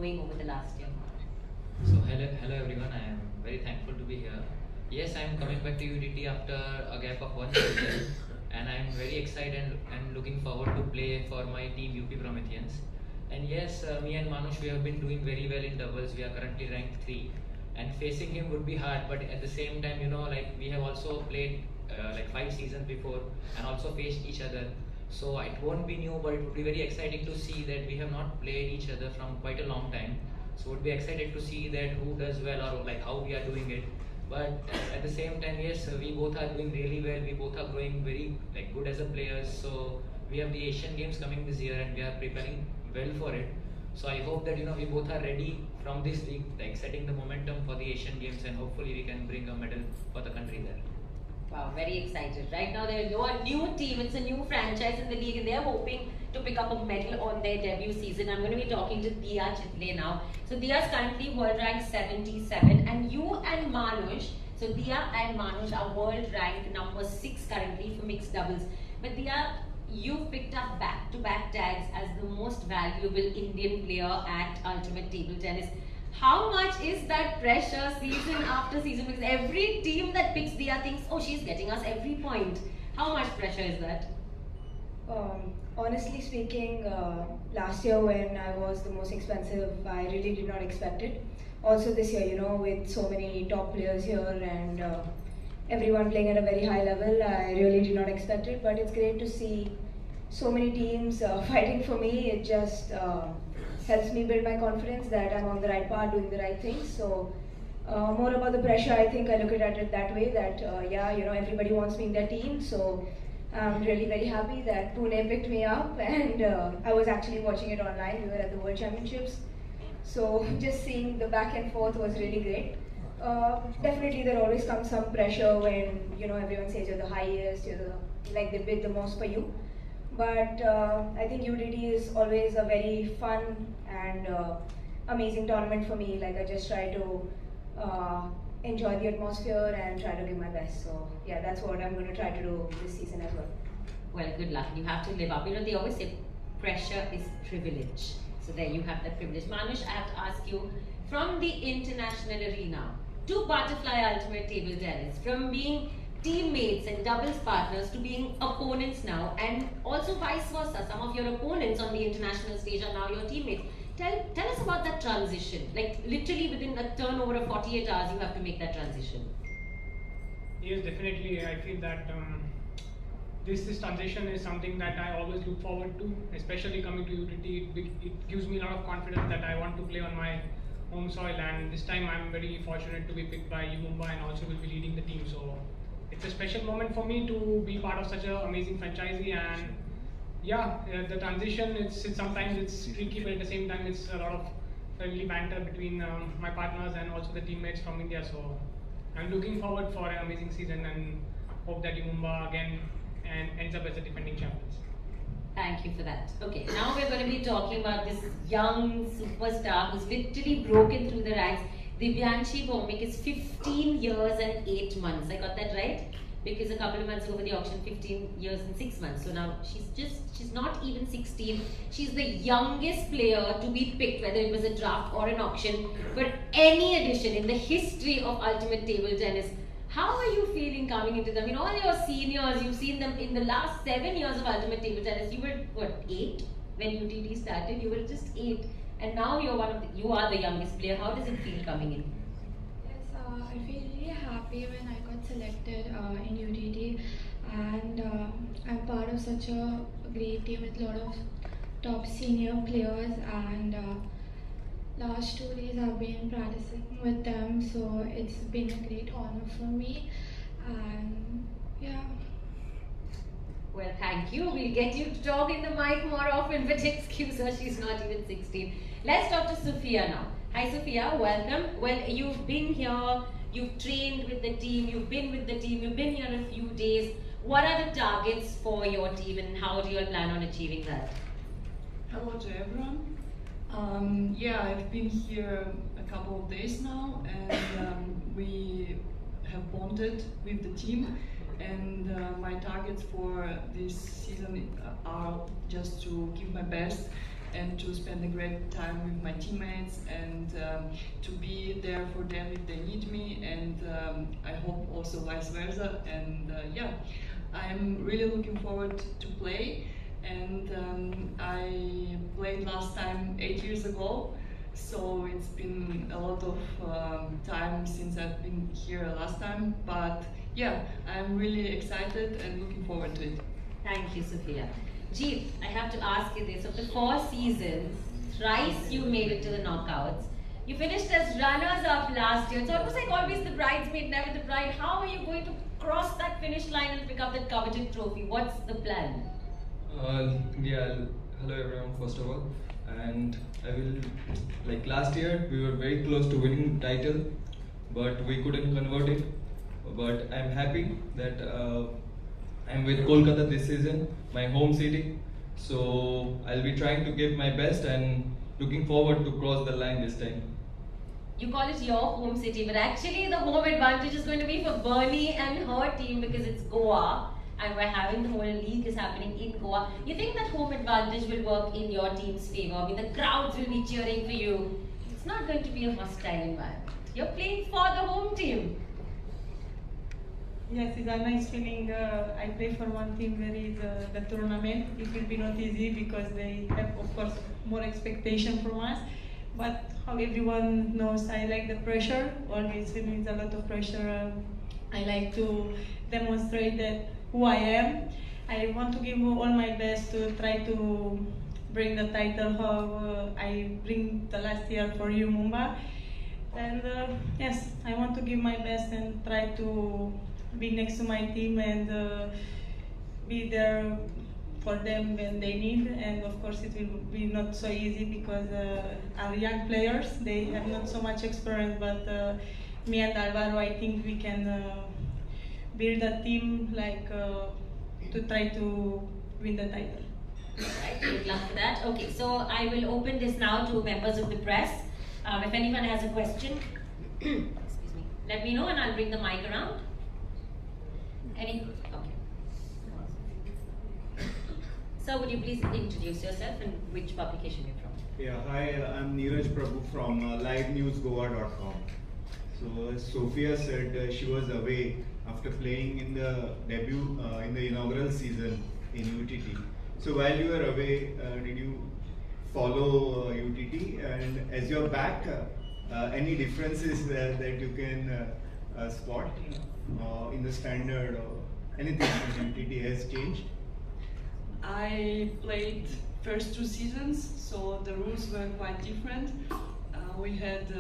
growing over the last year? So hello everyone. I am very thankful to be here. Yes, I am coming back to UDT after a gap of 1 season, and I am very excited and looking forward to play for my team UP Prometheans. And yes, me and Manush, we have been doing very well in doubles. We are currently ranked 3, and facing him would be hard. But at the same time, like we have also played like 5 seasons before, and also faced each other. So it won't be new, but it would be very exciting to see that we have not played each other from quite a long time. So would be excited to see that who does well or like how we are doing it. But at the same time, yes, we both are doing really well. We both are growing very like good as a players. So we have the Asian Games coming this year, and we are preparing well for it. So I hope that we both are ready from this week, like setting the momentum for the Asian Games, and hopefully we can bring a medal for the country there. Wow, very excited. Right now they're a new team, it's a new franchise in the league, and they're hoping to pick up a medal on their debut season. I'm going to be talking to Diya Chitle now. So Diya's currently world rank 77, and you and Manush, so Diya and Manush are world rank number 6 currently for mixed doubles. But Diya, you've picked up back-to-back tags as the most valuable Indian player at Ultimate Table Tennis. How much is that pressure season after season? Because every team that picks Diya thinks, oh, she's getting us every point. How much pressure is that? Honestly speaking, last year when I was the most expensive, I really did not expect it. Also this year, with so many top players here and everyone playing at a very high level, I really did not expect it. But it's great to see so many teams fighting for me. It just helps me build my confidence that I'm on the right path, doing the right things. So more about the pressure, I think I look at it that way, that everybody wants me in their team. So I'm really very happy that Pune picked me up, and I was actually watching it online. We were at the World Championships. So just seeing the back and forth was really great. Definitely there always comes some pressure when everyone says you're the highest, like they bid the most for you. But I think UDT is always a very fun and amazing tournament for me. Like I just try to enjoy the atmosphere and try to give my best. So yeah, that's what I'm going to try to do this season as well. Well, good luck. You have to live up. They always say pressure is privilege. So there you have that privilege. Manush, I have to ask you, from the international arena to butterfly ultimate table tennis, from being teammates and doubles partners to being opponents now, and also vice versa. Some of your opponents on the international stage are now your teammates. Tell us about that transition. Like literally within a turnover of 48 hours, you have to make that transition. Yes, definitely. I feel that this transition is something that I always look forward to, especially coming to UDT. It gives me a lot of confidence that I want to play on my home soil, and this time I'm very fortunate to be picked by Mumbai and also will be leading the team. So it's a special moment for me to be part of such an amazing franchisee, and yeah, the transition, it's sometimes it's tricky, but at the same time it's a lot of friendly banter between my partners and also the teammates from India. So I'm looking forward for an amazing season and hope that Mumbai again ends up as the defending champions. Thank you for that. Okay, now we're going to be talking about this young superstar who's literally broken through the ranks. Divyanshi Bhomik is 15 years and 8 months. I got that right? Because a couple of months ago for the auction, 15 years and 6 months. So now she's not even 16. She's the youngest player to be picked, whether it was a draft or an auction, for any edition in the history of Ultimate Table Tennis. How are you feeling coming into them? All your seniors, you've seen them in the last 7 years of Ultimate Table Tennis. You were, what, 8 when UTT started? You were just 8. And now you are the youngest player. How does it feel coming in? Yes, I feel really happy when I got selected in UTT, and I'm part of such a great team with a lot of top senior players, and last 2 days I've been practicing with them, so it's been a great honor for me, and yeah. Well, thank you. We'll get you to talk in the mic more often, but excuse her, she's not even 16. Let's talk to Sophia now. Hi Sophia, welcome. Well, you've been here, you've trained with the team, you've been with the team, you've been here a few days. What are the targets for your team, and how do you plan on achieving that? Hello to everyone. Yeah, I've been here a couple of days now, and we have bonded with the team, and my targets for this season are just to give my best and to spend a great time with my teammates and to be there for them if they need me, and I hope also vice versa. And yeah, I'm really looking forward to play. And I played last time 8 years ago, so it's been a lot of time since I've been here last time. But yeah, I'm really excited and looking forward to it. Thank you, Sophia. Jeet, I have to ask you this. Of the 4 seasons, thrice you made it to the knockouts. You finished as runners-up last year. It's almost like always the bridesmaid, never the bride. How are you going to cross that finish line and pick up that coveted trophy? What's the plan? Yeah, hello everyone first of all, and I will, like last year we were very close to winning the title, but we couldn't convert it. But I'm happy that I'm with Kolkata this season, my home city, so I'll be trying to give my best and looking forward to cross the line this time. You call it your home city, but actually the home advantage is going to be for Bernie and her team because it's Goa. And we're having the whole league is happening in Goa. You think that home advantage will work in your team's favor? I mean, the crowds will be cheering for you. It's not going to be a hostile environment. You're playing for the home team. Yes, it's a nice feeling. I play for one team where is the tournament. It will be not easy because they have, of course, more expectation from us. But how everyone knows, I like the pressure. Always when it's a lot of pressure, I like to demonstrate that who I am. I want to give all my best to try to bring the title how I bring the last year for you, Mumbai. And yes, I want to give my best and try to be next to my team and be there for them when they need. And of course it will be not so easy because our young players, they have not so much experience, but me and Alvaro, I think we can build a team like to try to win the title. Right, good luck for that. Okay, so I will open this now to members of the press. If anyone has a question, excuse me, let me know and I'll bring the mic around. Any? Okay. Sir, would you please introduce yourself and which publication you're from? Yeah, hi, I'm Neeraj Prabhu from livenewsgoa.com. So as Sophia said, she was away after playing in the debut, in the inaugural season in UTT. So while you were away, did you follow UTT? And as you're back, any differences that you can spot in the standard or anything in UTT has changed? I played first 2 seasons, so the rules were quite different. We had 2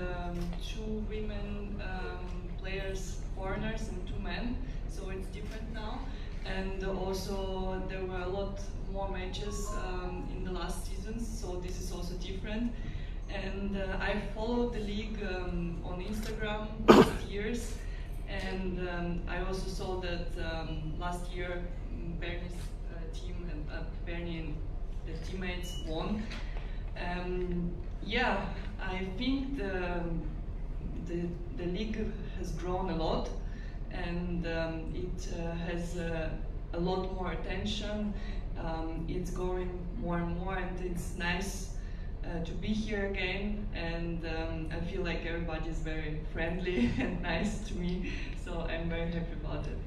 women players, foreigners, and 2 men, so it's different now. And also there were a lot more matches in the last seasons, so this is also different. And I followed the league on Instagram last years, and I also saw that last year Bernie's team and Bernie and the teammates won. Yeah, I think the league has grown a lot, and it has a lot more attention. It's going more and more, and it's nice to be here again. And I feel like everybody is very friendly and nice to me, so I'm very happy about it.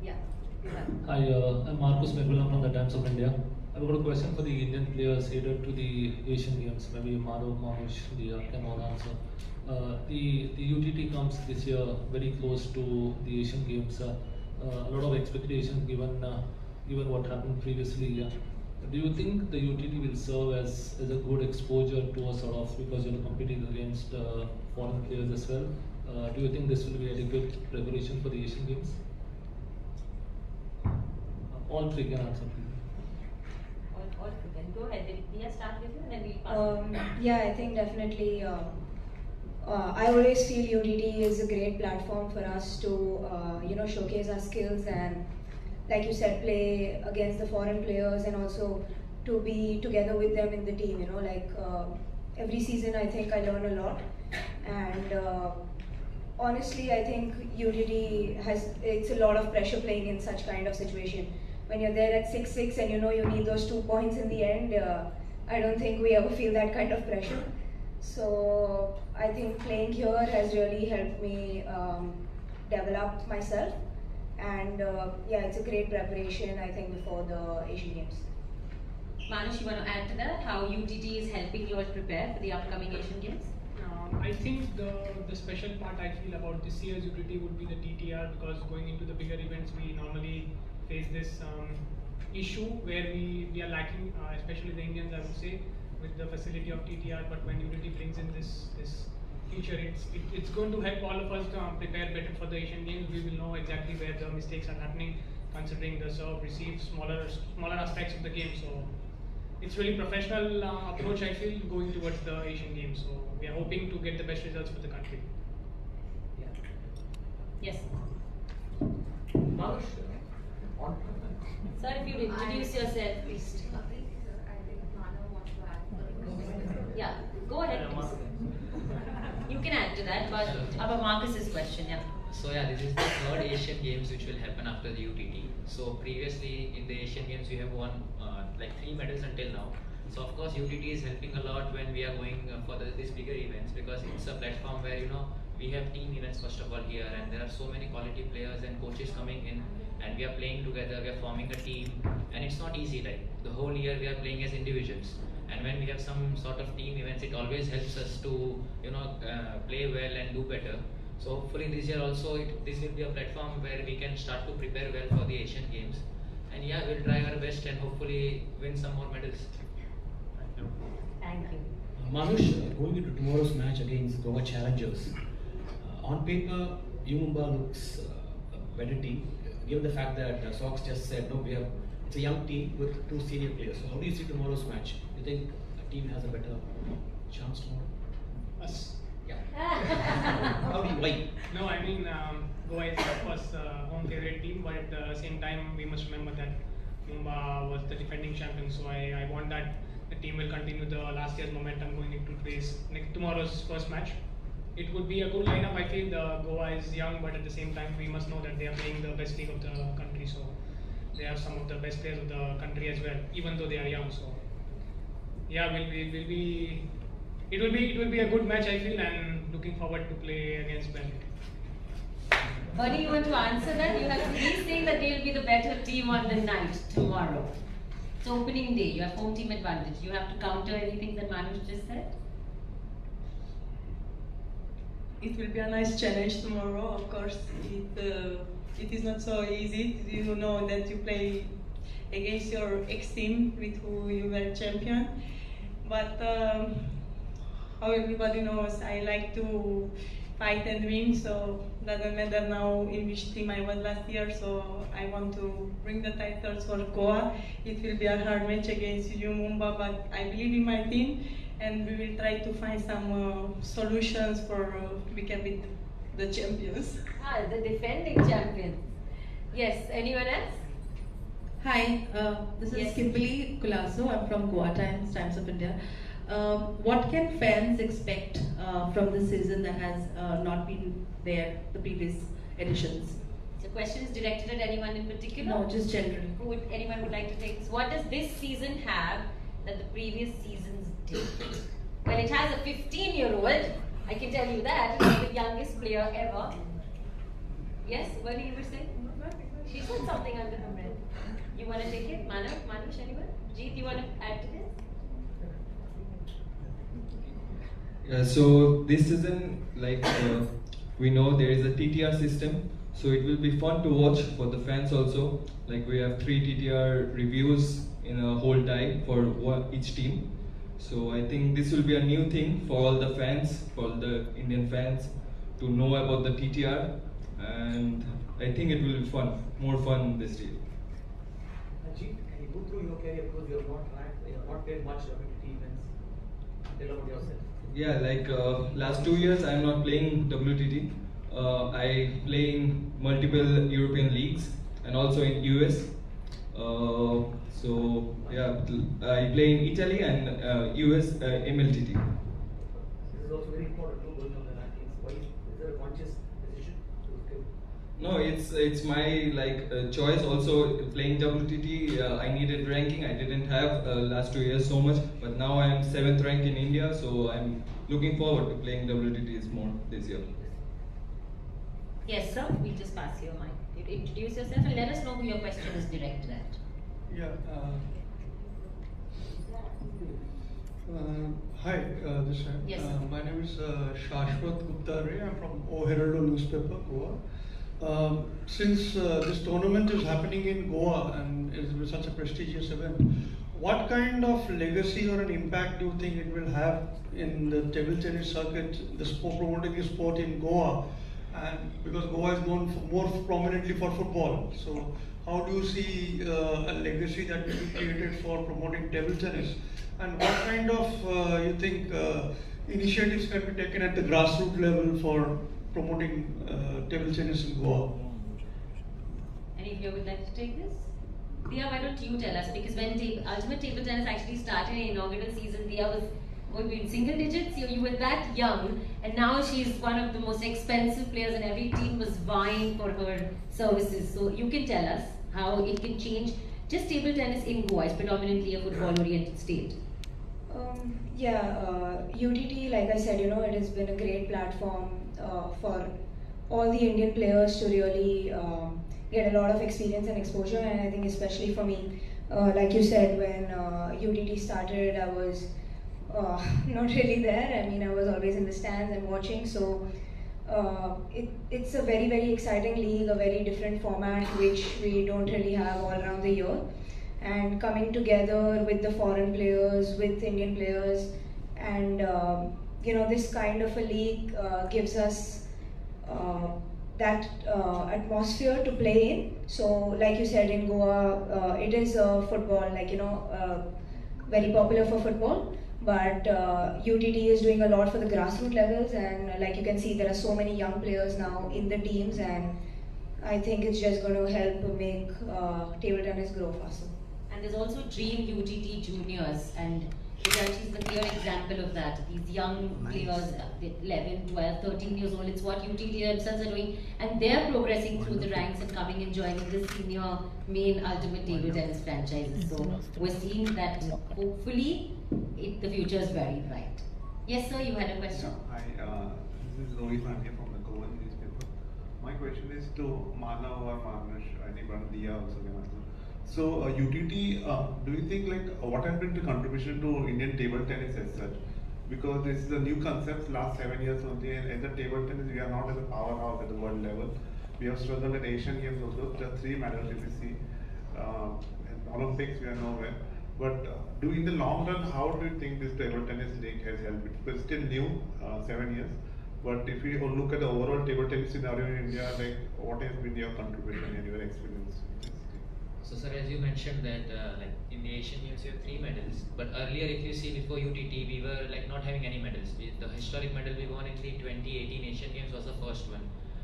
Yeah. Hi, I'm Marcus Megulam from the Times of India. I've got a question for the Indian players headed to the Asian Games, maybe Madhav, Manush, Dia can all answer. The UTT comes this year very close to the Asian Games. A lot of expectations given what happened previously. Do you think the UTT will serve as a good exposure to us, sort of, because you're competing against foreign players as well? Do you think this will be adequate preparation for the Asian Games? All 3 can answer, please. All 3 can. Go ahead. We'll start with you and then we'll pass. Yeah, I think definitely. I always feel UTT is a great platform for us to showcase our skills and, like you said, play against the foreign players and also to be together with them in the team. Every season I think I learn a lot, and honestly I think UTT it's a lot of pressure playing in such kind of situation. when you're there at 6-6 and you know you need those 2 points in the end, I don't think we ever feel that kind of pressure. So I think playing here has really helped me develop myself, and yeah, it's a great preparation, I think, before the Asian Games. Manush, you want to add to that? How UTT is helping you all prepare for the upcoming Asian Games? I think the special part I feel about this year's UTT would be the TTR, because going into the bigger events we normally face this issue where we are lacking, especially the Indians, I would say, with the facility of TTR. But when UTT brings in this feature, it's going to help all of us to prepare better for the Asian Games. We will know exactly where the mistakes are happening, considering the serve, receive, smaller aspects of the game. So it's really professional approach, I feel, going towards the Asian Games. So we are hoping to get the best results for the country. Yes. Manush, Sir, if you introduce yourself, please. Yeah, go ahead, please. You can add to that, but about Marcus's question, yeah. So yeah, this is the third Asian Games which will happen after the UTT. So previously in the Asian Games we have won like 3 medals until now. So of course UTT is helping a lot when we are going for these bigger events, because it's a platform where we have team events first of all here, and there are so many quality players and coaches coming in, and we are playing together, we are forming a team, and it's not easy. Like the whole year we are playing as individuals, and when we have some sort of team events, it always helps us to play well and do better. So hopefully this year also this will be a platform where we can start to prepare well for the Asian Games, and yeah, we'll try our best and hopefully win some more medals. Thank you. Manush, going into tomorrow's match against Goa Challengers, on paper, Mumbai looks a better team, given the fact that Sox just said, no, it's a young team with 2 senior players. So how do you see tomorrow's match? Do you think a team has a better chance tomorrow? Us. Yeah. How do you why? No, I mean, Goa is of course home favorite team, but at the same time we must remember that Mumbai was the defending champion, so I want that the team will continue the last year's momentum going into tomorrow's first match. It would be a good lineup. I feel Goa is young, but at the same time we must know that they are playing the best league of the country, so they have some of the best players of the country as well, even though they are young. So yeah, it will be a good match, I feel, and looking forward to play against them. Buddy, you want to answer that? You have to be saying that they will be the better team on the night tomorrow. It's opening day. You have home team advantage. You have to counter anything that Manush just said. It will be a nice challenge tomorrow. Of course, it is not so easy. You know that you play against your ex-team with who you were champion. But how everybody knows, I like to fight and win, so doesn't matter now in which team I was last year. So I want to bring the titles for Goa. It will be a hard match against Mumbai, but I believe in my team, and we will try to find some solutions for we can beat the champions. The defending champions. Yes, anyone else? Hi, this is Kimberly Colasso. I'm from Goa Times of India. What can fans expect from this season that has not been there the previous editions? The question is directed at anyone in particular? No, just generally. Anyone would like to take this? What does this season have that the previous seasons did? Well, it has a 15-year-old. I can tell you that. He's the youngest player ever. Yes, what did you say? She said something under her breath. You want to take it? Manush, anyone? Jeet, you want to add to this? Yeah, so this season, we know there is a TTR system, so it will be fun to watch for the fans also. Like we have 3 TTR reviews in a whole time for each team. So I think this will be a new thing for all the fans, for all the Indian fans, to know about the TTR, and I think it will be fun, more fun this year. Ajit, can you go through your career, because you have not played much WTT events? Tell about yourself. Yeah, last 2 years I am not playing WTT. I play in multiple European leagues and also in US. So yeah, I play in Italy and US MLTT. This is also very important too, going on the rankings. Why is there a conscious decision to skip No, it's my choice. Also playing WTT, I needed ranking. I didn't have last 2 years so much, but now I'm 7th rank in India. So I'm looking forward to playing WTTs more this year. Yes, sir. We'll just pass your mic. You introduce yourself and let us know who your question is directed at. Yeah. Hi, this is Yes, my name is Shashwat Gupta Ray. I'm from O Heraldo newspaper, Goa. Since this tournament is happening in Goa and is such a prestigious event, what kind of legacy or an impact do you think it will have in the table tennis circuit, the sport, promoting the sport in Goa? And because Goa is known for more prominently for football, so how do you see a legacy that will be created for promoting table tennis? And what kind of you think initiatives can be taken at the grassroots level for promoting table tennis in Goa? Any of you would like to take this? Dia, why don't you tell us? Because when Ultimate Table Tennis actually started in inaugural season, Dia was going to be in single digits. You were that young, and now she's one of the most expensive players, and every team was vying for her services. So you can tell us how it can change. Just table tennis in Goa is predominantly a football-oriented state. UTT, like I said, it has been a great platform for all the Indian players to really get a lot of experience and exposure. And I think especially for me, like you said, when UTT started, I was not really there. I mean, I was always in the stands and watching. So it's a very, very exciting league, a very different format which we don't really have all around the year. And coming together with the foreign players, with Indian players, and this kind of a league gives us that atmosphere to play in. So, like you said, in Goa, it is football, very popular for football. But UTT is doing a lot for the grassroots levels, and like you can see, there are so many young players now in the teams, and I think it's just going to help make table tennis grow faster. And there's also Dream UTT Juniors, and Vijanshi is the clear example of that. These young players, 11, 12, 13 years old, it's what UTT themselves are doing, and they're progressing through the ranks and coming and joining the senior main ultimate table tennis franchises. So we're seeing that hopefully the future is very bright. Yes, sir, you had a question? Hi, this is Rohit Pandya from the Goa newspaper. My question is to Manav or Manush, anyone, Dia also can answer. So UTT, do you think what has been the contribution to Indian table tennis as such? Because this is a new concept last 7 years only, and as a table tennis we are not as a powerhouse at the world level. We have struggled at Asian Games also, just 3 medals if you see. In Olympics we are nowhere. But in the long run, how do you think this table tennis league has helped? Because it's still new, 7 years. But if you look at the overall table tennis scenario in India, what has been your contribution and your experience? So sir, as you mentioned that in the Asian Games you have 3 medals, but earlier if you see before UTT we were not having any medals. The historic medal we won in the 2018 Asian Games was the first one.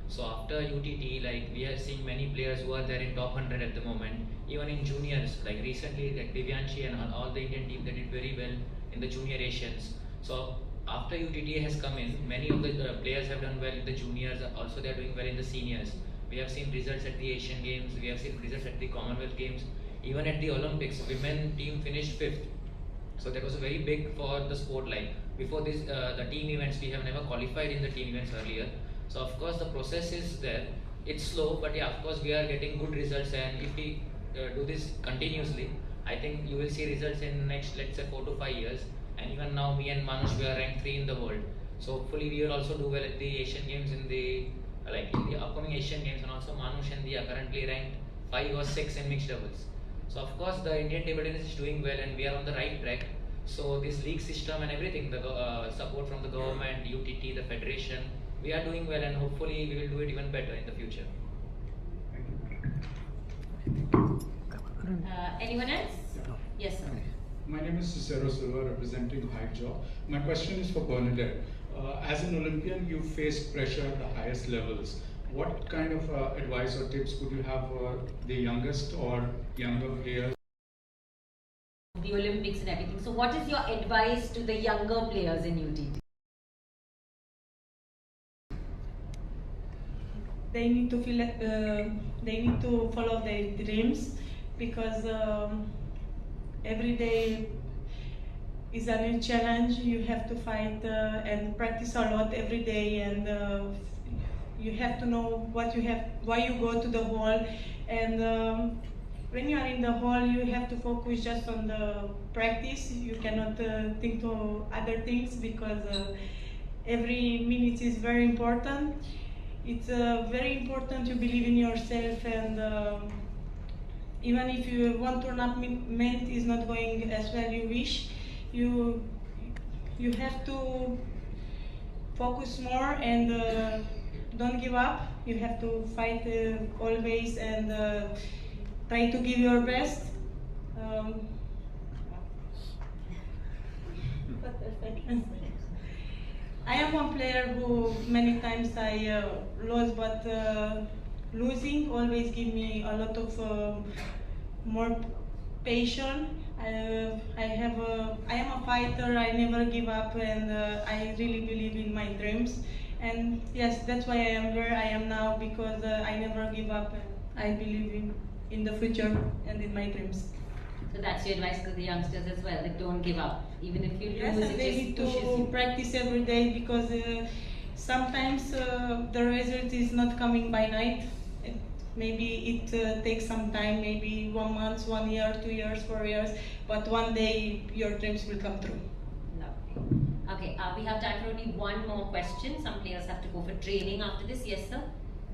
So after UTT, we are seeing many players who are there in top 100 at the moment. Even in juniors, recently Divyanshi and all the Indian team, they did very well in the junior Asians. So after UTT has come in, many of the players have done well in the juniors. Also they are doing well in the seniors. We have seen results at the Asian Games, we have seen results at the Commonwealth Games, even at the Olympics, women team finished 5th. So that was very big for the sport. Before this, the team events, we have never qualified in the team events earlier. So of course the process is there. It's slow, but yeah, of course we are getting good results, and if we do this continuously, I think you will see results in next, let's say 4 to 5 years. And even now, me and Manush, we are ranked 3 in the world. So hopefully we will also do well at the Asian Games in the upcoming Asian Games, and also Manush and Dia currently ranked 5 or 6 in mixed doubles. So of course the Indian table tennis is doing well, and we are on the right track. So this league system and everything, the support from the government, UTT, the federation, we are doing well, and hopefully we will do it even better in the future. Thank you. Anyone else? Yes, sir. My name is Cicero Silva, representing Highjaw. My question is for Bernadette. As an Olympian, you faced pressure at the highest levels. What kind of advice or tips would you have for the youngest or younger players? The Olympics and everything. So what is your advice to the younger players in UTT? they need to feel they need to follow their dreams, because every day is a new challenge. You have to fight and practice a lot every day, and you have to know what you have, why you go to the hall, and when you are in the hall, you have to focus just on the practice. You cannot think to other things, because every minute is very important. It's very important to believe in yourself, and even if one tournament is not going as well you wish, you have to focus more and don't give up. You have to fight always and try to give your best. I am one player who many times I lost, but losing always give me a lot of more patience. I am a fighter. I never give up, and I really believe in my dreams. And yes, that's why I am where I am now, because I never give up, and I believe in the future and in my dreams. So that's your advice to the youngsters as well, that don't give up, even if you lose. Yes, and they need to practice every day, because sometimes the result is not coming by night. Maybe it takes some time, maybe 1 month, 1 year, 2 years, 4 years, but one day your dreams will come true. Lovely. Okay, we have time for only one more question. Some players have to go for training after this. Yes, sir.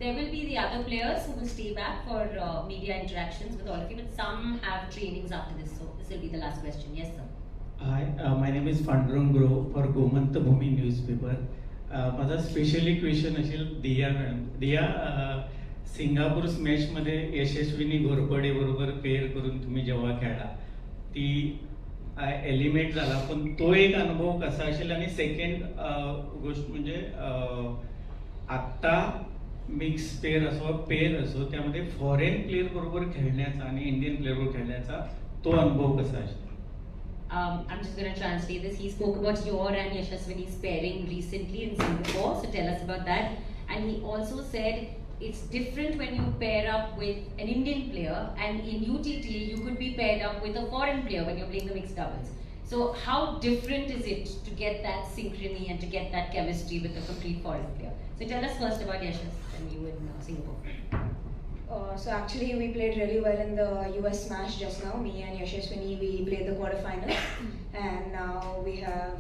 There will be the other players who will stay back for media interactions with all of you, but some have trainings after this, so this will be the last question. Yes, sir. Hi, my name is Pandurang Gro for Goman newspaper. माझा specially question असेल दिया madam. दिया, Singapore match मध्ये यशस्वीनी घोरपडे बरोबर pair करून तुम्ही जेव्हा खेळला, ती एलिमेंट झाला, पण तो एक अनुभव कसा असेल? आणि सेकंड गोष्ट म्हणजे आत्ता मिक्स पेअर असो पेअर असो, त्यामध्ये फॉरेन प्लेअर बरोबर खेळण्याचा आणि इंडियन प्लेअर बरोबर खेळण्याचा तो अनुभव कसा असेल? I'm just going to translate this. He spoke about your and Yashaswini's pairing recently in Singapore, so tell us about that. And he also said it's different when you pair up with an Indian player, and in UTT you could be paired up with a foreign player when you're playing the mixed doubles. So how different is it to get that synchrony and to get that chemistry with a complete foreign player? So tell us first about Yashas and you in Singapore. So actually we played really well in the US Smash just now. Me and Yashaswini, we played the quarterfinals, and now we have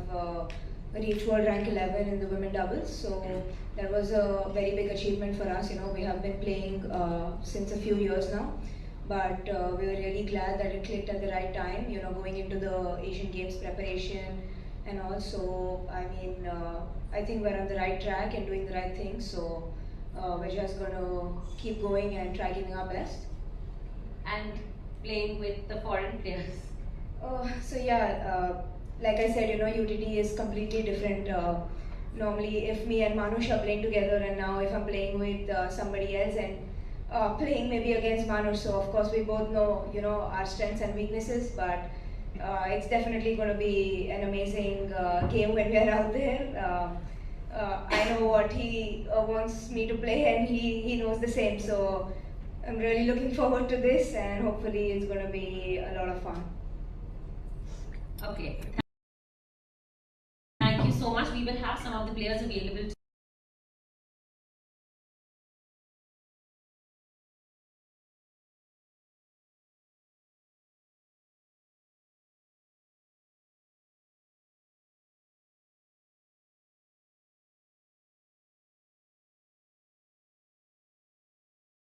reached world rank 11 in the women doubles. So that was a very big achievement for us. You know, we have been playing since a few years now, but we were really glad that it clicked at the right time. You know, going into the Asian Games preparation, and also, I mean, I think we're on the right track and doing the right things. So. We're just going to keep going and try giving our best. And playing with the foreign players. So yeah, like I said, you know, UTT is completely different. Normally, if me and Manush are playing together, and now if I'm playing with somebody else and playing maybe against Manush, so of course we both know, you know, our strengths and weaknesses, but it's definitely going to be an amazing game when we are out there. I know what he wants me to play, and he knows the same. So I'm really looking forward to this, and hopefully it's going to be a lot of fun. Okay. Thank you so much. We will have some of the players available.